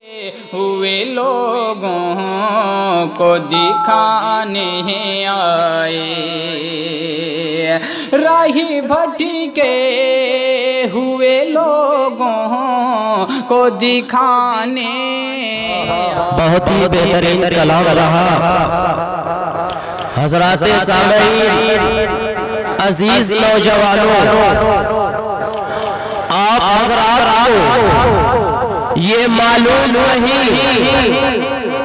हुए लोगों को दिखाने आए, राही भटके हुए लोगों को दिखाने। बहुत ही बेहतरीन कलाम रहा। हज़रात सामईन, अजीज नौजवानों, आप हज़रात को ये मालूम नहीं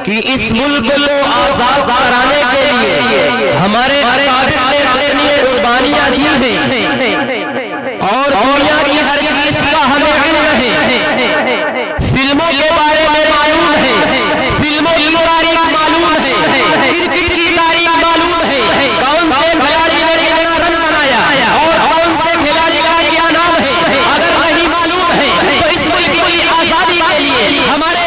कि इस मुल्क को आजाद कराने के लिए हमारे अकाबिर ने कितनी कुर्बानियां दी हैं और दुनिया की हर चीज का हमें इल्म है। फिल्मों के बारे में मालूम है, फिल्मों की तारीख मालूम है, क्रिकेट की तारीख मालूम है, कौन से खिलाड़ी ने कितना रन बनाया और कौन से खिलाड़ी का क्या नाम है। अगर नहीं मालूम है तो इस मुल्क की आजादी के लिए हमारे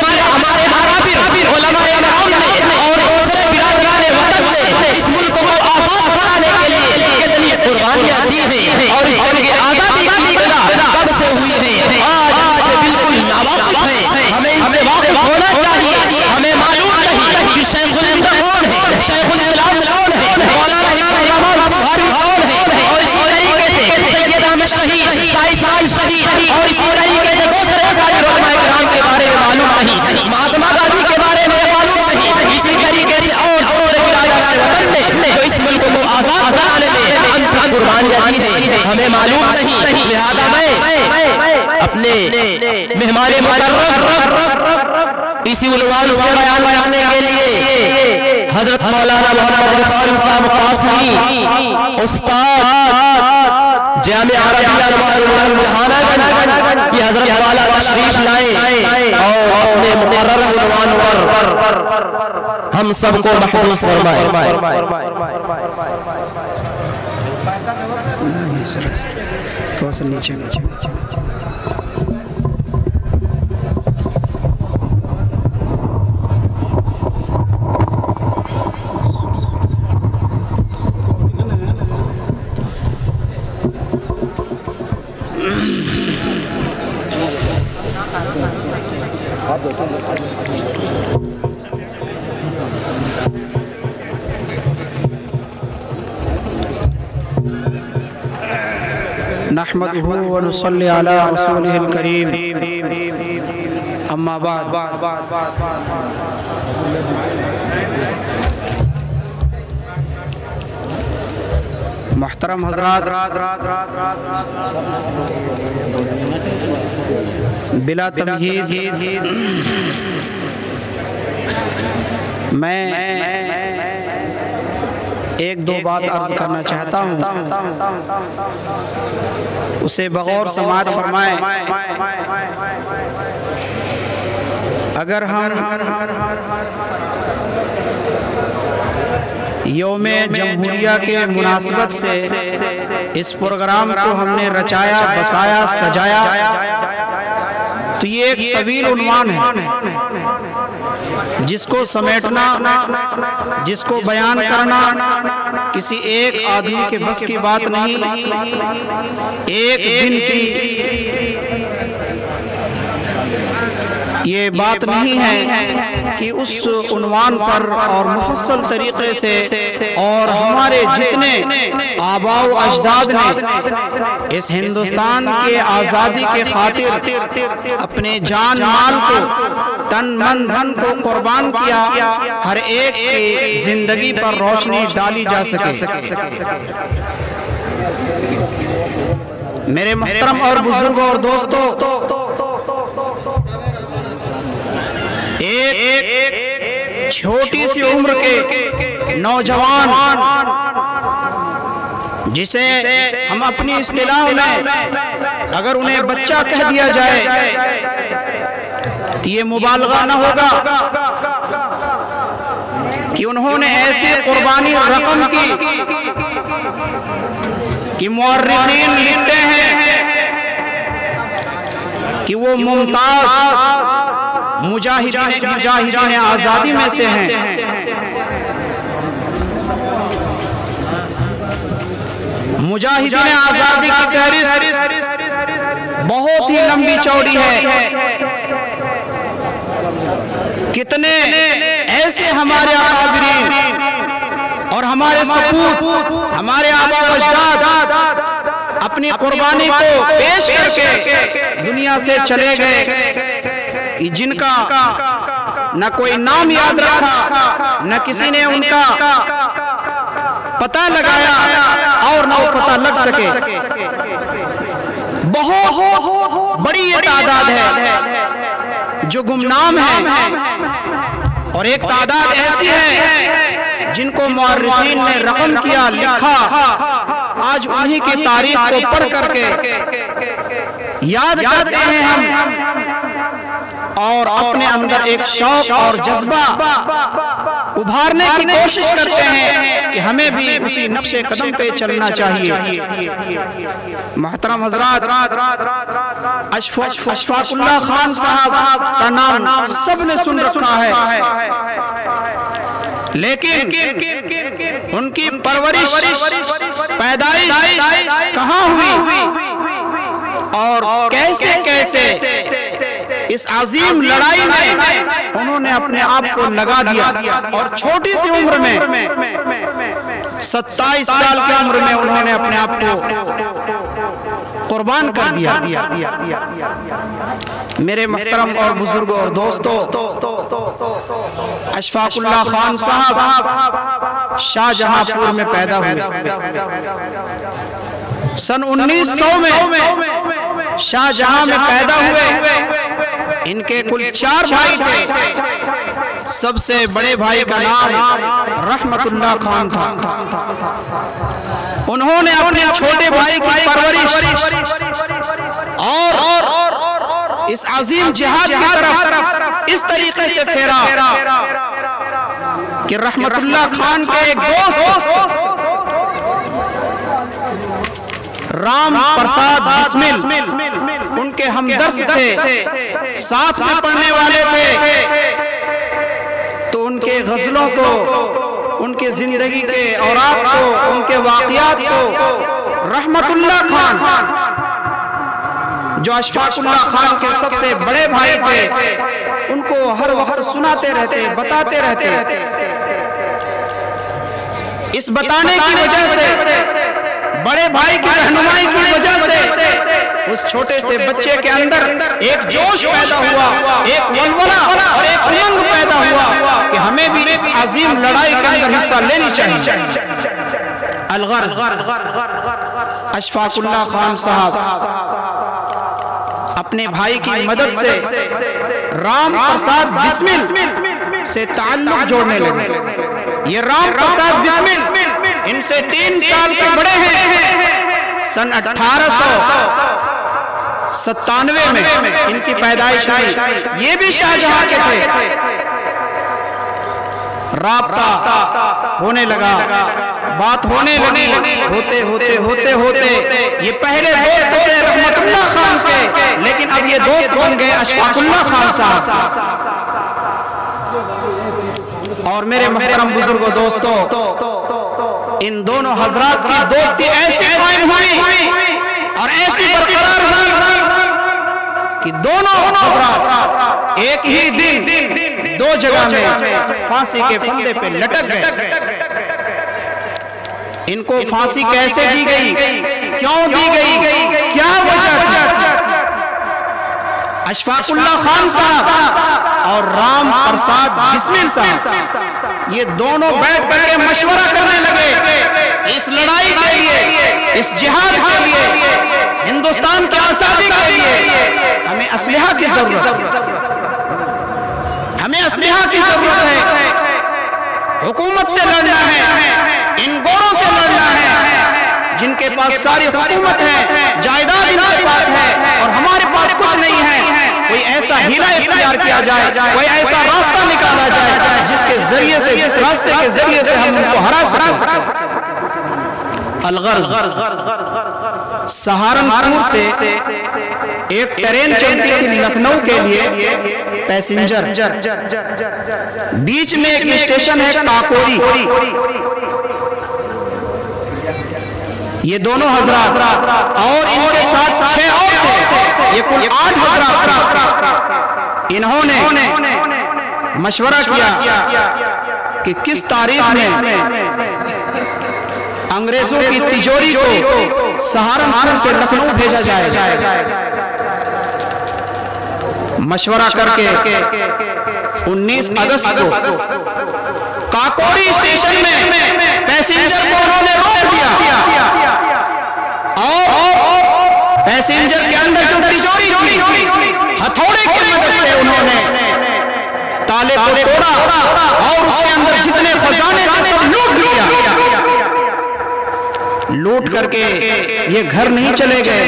अकाबिर उलमाए इमाम ने और दूसरे बिरादरान वतन ने इस मुल्क को आजाद कराने के लिए कितनी कुर्बानियां दी हैं और इस जंग आजादी की इब्तिदा कब से हुई है, आज से बिल्कुल नावाकिफ है। हमें इनसे वाकिफ होना चाहिए। हमें मालूम नहीं कि शेखुल हिंद कौन है, शेखुल इस्लाम कौन है, मौलाना इमाम बुखारी कौन है, और इसी तरीके से सैयद अहमद शहीद, साहिब शहीद और इसी तरीके से दूसरे अकाबिर उलमाए किराम के बारे में मालूम नहीं, महात्मा गांधी के बारे में मालूम नहीं, इसी तरीके से और बिरादरान वतन ने जो इस मुल्क को आजाद कराने में अनथक कुर्बानियां दी हैं हमें मालूम नहीं। लिहाजा मैं अपने मेहमान मुकर्रम इसी उन्वान से बयान करने के लिए हजरत मौलाना मोहम्मद इरफान साहब कासमी उस्ताद जामिया अरबिया जहानागंज की हजरत वाला तशरीफ लाए और अपने मुकर्रर उन्वान पर हम सबको महफूज फरमाए। थोड़ा सा नीचे नहमदुहु व नुसल्ली अला रसूलिहिल करीम, अम्मा बाद। मुहतरम हज़रात, बिला तमहीद मैं एक दो बात अर्ज करना चाहता हूँ, उसे बगौर समाअत फरमाएं। अगर हम यौमे जमहूरिया के मुनासिबत से इस प्रोग्राम को हमने रचाया, बसाया, सजाया, तो ये एक तवील उन्वान है जिसको समेटना, जिसको बयान करना किसी एक आदमी के बस की बात नहीं। एक दिन की ये बात नहीं है कि उस उन्वान पर और मुफस्सल तरीके से और हमारे जितने आबाओ अजदाद ने इस हिंदुस्तान के आज़ादी के खातिर अपने जान माल को, तन मन धन को कुर्बान किया, हर एक की जिंदगी पर रोशनी डाली जा सके। मेरे मोहतरम और बुजुर्गों और दोस्तों, एक छोटी सी उम्र के नौजवान जिसे हम अपनी इस्तिलाह में अगर उन्हें बच्चा कह दिया जाए तो ये मुबालगा न होगा कि उन्होंने ऐसी कुर्बानी रकम की कि मुअर्रिखीन लिखते हैं कि वो मुमताज मुजाहिदीन आज़ादी में से हैं। मुजाहिदीन आज़ादी की फहरिस्त बहुत ही लंबी चौड़ी है। कितने ऐसे हमारे अकाबिरीन और हमारे सपूत, हमारे आबा अजदाद अपनी कुर्बानी को पेश करके दुनिया से चले गए कि जिनका न कोई नाम याद रखा, न किसी ने उनका पता लगाया और न वो पता लग सके। बहुत बड़ी ये तादाद है जो गुमनाम है और एक तादाद ऐसी है जिनको मुअर्रिखीन ने रकम किया, लिखा। आज उन्हीं की तारीख को पढ़ करके याद करते हैं हम और अपने अंदर एक शौक और जज्बा उभारने की कोशिश करते हैं कि हमें भी उसी नक्शे कदम पे चलना चाहिए। मोहतरम हजरात, अशफाकुल्लाह खान साहब का नाम सबने सुन रखा है, लेकिन उनकी परवरिश, पैदाइश कहाँ हुई और कैसे कैसे इस अजीम लड़ाई में उन्होंने अपने आप को लगा दिया और छोटी सी उम्र में 27 साल की उम्र में उन्होंने अपने आप को कुर्बान कर दिया। मेरे मोहतरम और बुजुर्गों और दोस्तों, अशफाकुल्लाह खान साहब शाहजहांपुर में पैदा हुए। सन 1900 में शाहजहां में पैदा हुए। इनके कुल 4 भाई थे। सबसे बड़े भाई का नाम रहमतुल्लाह खान था। उन्होंने अपने छोटे भाई की परवरिश और इस अजीम जिहाद की तरफ इस तरीके से फेरा कि रहमतुल्लाह खान के एक दोस्त राम प्रसाद बिस्मिल उनके हमदर्द थे, साथ में पढ़ने वाले थे। तो उनके गजलों को, उनके जिंदगी के औरात को, उनके वाक़ियात को रहमतुल्लाह खान, जो अशफाकुल्लाह खान के सबसे बड़े भाई थे, उनको हर वक्त सुनाते रहते, बताते रहते। इस बताने की वजह से, बड़े भाई की रहनुमाई की वजह से उस छोटे से बच्चे के अंदर एक जोश पैदा हुआ, एक वलवला और एक उमंग पैदा हुआ कि हमें भी इस अजीम लड़ाई के अंदर हिस्सा लेनी चाहिए। अलगर्ज अशफाकुल्लाह खान साहब अपने भाई की मदद से राम प्रसाद बिस्मिल से ताल्लुक जोड़ने लगे। ये राम प्रसाद बिस्मिल इनसे 3 साल के बड़े हैं। सन 1897 में इनकी पैदाइश हुई। ये भी शाहजहां के थे। राब्ता होने लगा, बात होने लगी। होते होते होते होते ये पहले दोस्त थे रहमतुल्लाह खान के, लेकिन अब ये दोस्त बन गए अशफाकुल्लाह खान साहब। और मेरे मोहतरम बुजुर्गों दोस्तों, इन दोनों हजरात की दोस्ती ऐसी कायम हुई और ऐसी बरकरार हुई कि दोनों हजरात एक ही दिन 2 जगह में फांसी के फंदे पे लटक गए। इनको फांसी कैसे दी गई, क्यों दी गई, क्या वजह थी? अशफाकुल्लाह खान साहब और राम प्रसाद बिस्मिल साहब ये दोनों बैठ करके मशवरा करने लगे इस लड़ाई के लिए, इस जिहाद के लिए, हिंदुस्तान की आजादी के लिए हमें असलहा की जरूरत, हमें असलहा की जरूरत है। हुकूमत से लड़ना है, इन गोरों से लड़ना है जिनके पास सारी हुकूमत है, जायदाद इनके पास है और हमारे पास कुछ नहीं है। कोई ऐसा हीला इख्तियार किया जाए, कोई ऐसा रास्ता निकाला जाए जिसके जरिए से, जिस रास्ते के जरिए से हम उनको हरा सकें। अलगर्ज सहारनपुर से एक ट्रेन चलती थी लखनऊ के लिए पैसेंजर। बीच में एक स्टेशन है काकोरी। ये दोनों हजरात और इनके साथ 6 और थे, ये कुल 8 हजरात। इन्होंने मशवरा किया कि किस तारीख में अंग्रेजों की तिजोरी को सहारनपुर से लखनऊ भेजा जाएगा। मशवरा करके 19 अगस्त को काकोरी स्टेशन में पैसेंजर को उन्होंने रोक दिया और पैसेंजर के अंदर जो तिजोरी थी हथौड़े की मदद से उन्होंने ताले को तोड़ा और उसके अंदर जितने खजाने थे सब लूट लिया। लूट करके ये घर नहीं चले गए,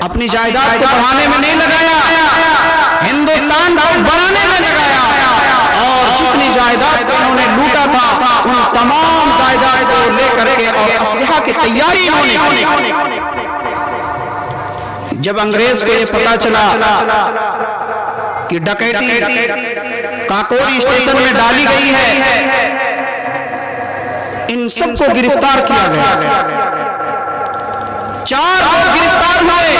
अपनी जायदाद को बढ़ाने में नहीं लगाया, हिंदुस्तान को बढ़ाने में लगाया और जितनी जायदाद को उन्होंने लूटा था उन तमाम जायदाद को लेकर के और असलहा की तैयारी इन्होंने की। जब अंग्रेज को ये पता चला कि डकैती काकोरी स्टेशन में डाली गई है, इन सबको गिरफ्तार किया गया। 4 लोग गिरफ्तार हुए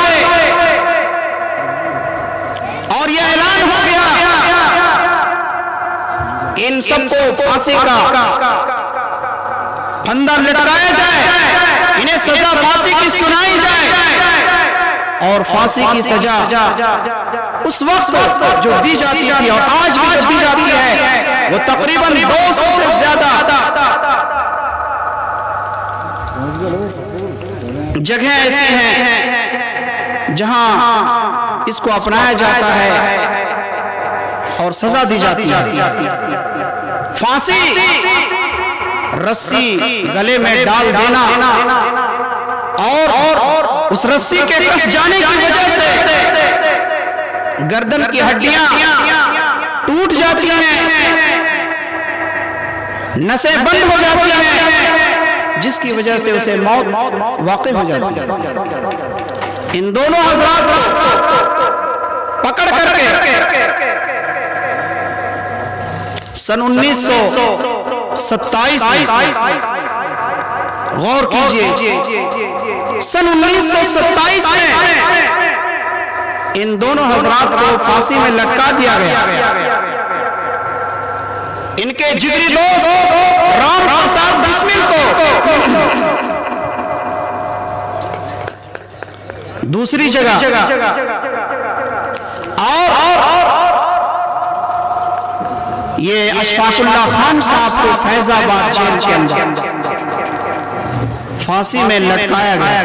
और यह ऐलान हो गया इन सबको फांसी का फंदा लटकाया जाए, इन्हें सजा फांसी की सुनाई जाए और फांसी की सजा उस वक्त जो दी जाती थी और आज भी दी जाती है वो तकरीबन 200 से ज्यादा जगह ऐसी हैं जहां इसको अपनाया जाता है और सजा दी जाती है। फांसी रस्सी गले में डाल देना और उस रस्सी के कस जाने की वजह से गर्दन की हड्डियां टूट जाती हैं, नसें बंद हो जाती हैं, जिसकी वजह से उसे मौत वाक़ई हो जाती है। इन दोनों हजरात को पकड़ करके सन 1927 में गौर कीजिए, सन 1927 में इन दोनों हजरात को फांसी में लटका दिया गया। इनके जिगरी दोस्त राम प्रसाद बिस्मिल को दूसरी जगह और ये अशफाकुल्लाह खान साहब को फैजाबाद जेल के अंदर फांसी में लटकाया गया।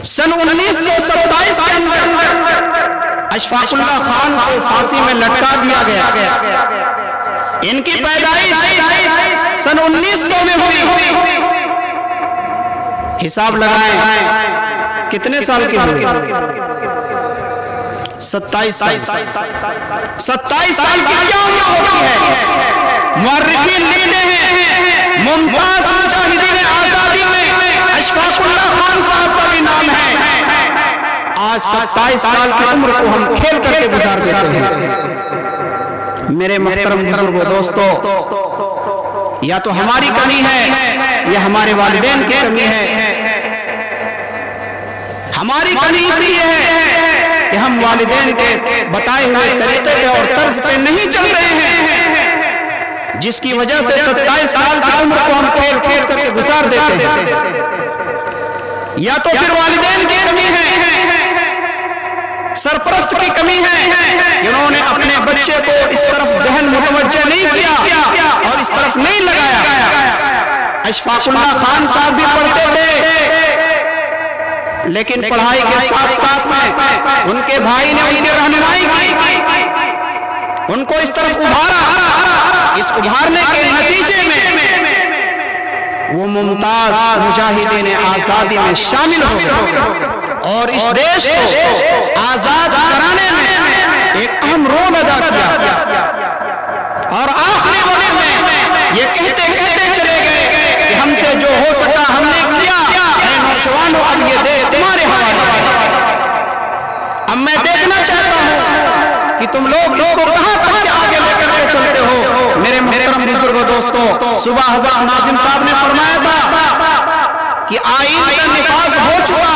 सन 1927 के अंदर अशफाकुल्लाह खान को फांसी में लटका दिया गया। इनकी पैदाइश सन 1900 में हुई। हिसाब लगाएं कितने साल की हुई? 27 साल। 27 साल की क्या उम्र होती है? मुअर्रिखीन लिखते हैं मुमताज मुजाहिदीन आजादी में अशफाकुल्लाह खान साहब का भी नाम है। आज 27 साल की उम्र को हम खेल करके गुजार देते हैं। मेरे मोहतरम बुजुर्गों दोस्तों, या तो हमारी कमी है या हमारे वालिदैन की कमी है। हमारी कमी इसलिए है कि हम वालिदैन के बताए हुए तरीके पे और तर्ज पे नहीं चल रहे हैं, जिसकी वजह से 27 साल की उम्र को हम खेल खेल करके गुजार देते हैं। या तो फिर वालिदैन की कमी है, सरपरस्त की कमी है, जिन्होंने अपने बच्चे को इस तरफ ज़हन मुतवज्जह नहीं किया और इस तरफ नहीं लगाया। अशफाकुल्लाह खान साहब भी पढ़ते थे, लेकिन पढ़ाई के साथ साथ में उनके भाई ने उनकी रहनुमाई की, उनको इस तरफ उभारा। इस उभारने के नतीजे में वो मुमताज मुजाहिदीन आजादी में शामिल हो गए और इस देश को आजाद कराने में एक अहम रोल अदा किया। और आखिरी वक्त में ये कहते कहते चले गए कि हमसे जो हो सका हमने किया। नौजवानों, अब ये देश तुम्हारे हवाले है। अब मैं देखना चाहता हूँ कि तुम लोग इसको कहां तक आगे लेकर के चलते हो। मेरे मोहतरम बुजुर्गों दोस्तों, सुबह हज़रत नाज़िम साहब ने फरमाया था कि आईन का निफाज हो चुका,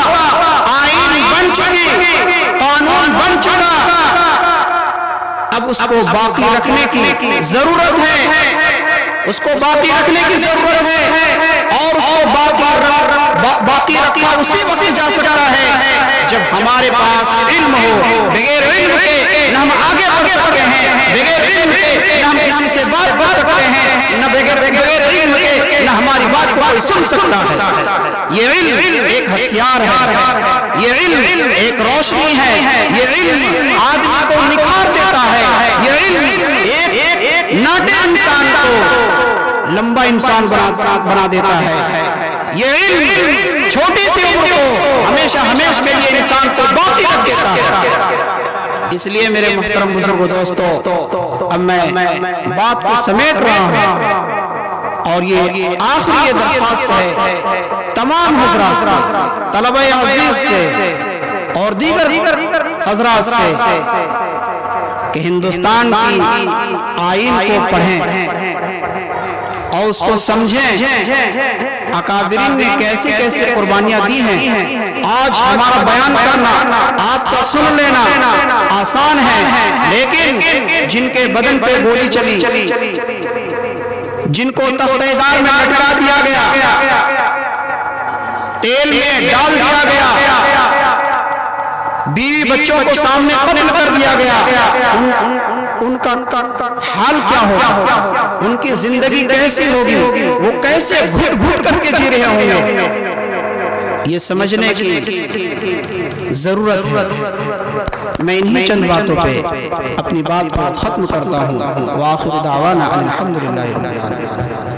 आईन बन चुकी, कानून बन चुका, अब उसको बाकी रखने की जरूरत है, उसको बाकी रखने की जरूरत है। और उसको बाकी रखना उसी वक्त जा सकता है जब हमारे पास इल्म हो। बगैर इल्म के न हम आगे बढ़ सकते हैं, बगैर इल्म के न हम किसी से बात कर सकते हैं, न बगैर इल्म के न हमारी बात को कोई सुन सकता है। ये इल्म एक हथियार है, ये इल्म एक रोशनी है, ये इल्म आदमी को निखार देता है, ये इल्म एक नाटे इंसान को लंबा इंसान बना देता है। ये इल्म छोटी सी उम्र को हमेशा के लिए इंसान को बाकी रख देता है। इसलिए मेरे मुहतरम बुजुर्गों दोस्तों, अब मैं बात को समेट रहा हूँ और ये आखिरी दरख्वास्त है तमाम हजरात से, तलबा अजीज से और दीगर हजरात से कि हिंदुस्तान की आईन को पढ़ें और उसको समझें। अकाबिरीन ने कैसे कैसे कुर्बानियां दी हैं। आज हमारा बयान करना, आपका सुन लेना आसान है, लेकिन जिनके बदन पे गोली चली, जिनको तख्तेदार में लटका दिया गया, तेल में डाल दिया गया, बीवी बच्चों को सामने कत्ल कर दिया गया, उनका हाल क्या होगा, उनकी जिंदगी कैसी होगी, वो कैसे घुट घुट करके जी रहे होंगे, ये समझने की जरूरत है। मैं इन्हीं चंद बातों पे अपनी बात को खत्म करता हूँ। वाखिर दावाना अल्हम्दुलिल्लाहि रब्बिल आलमीन।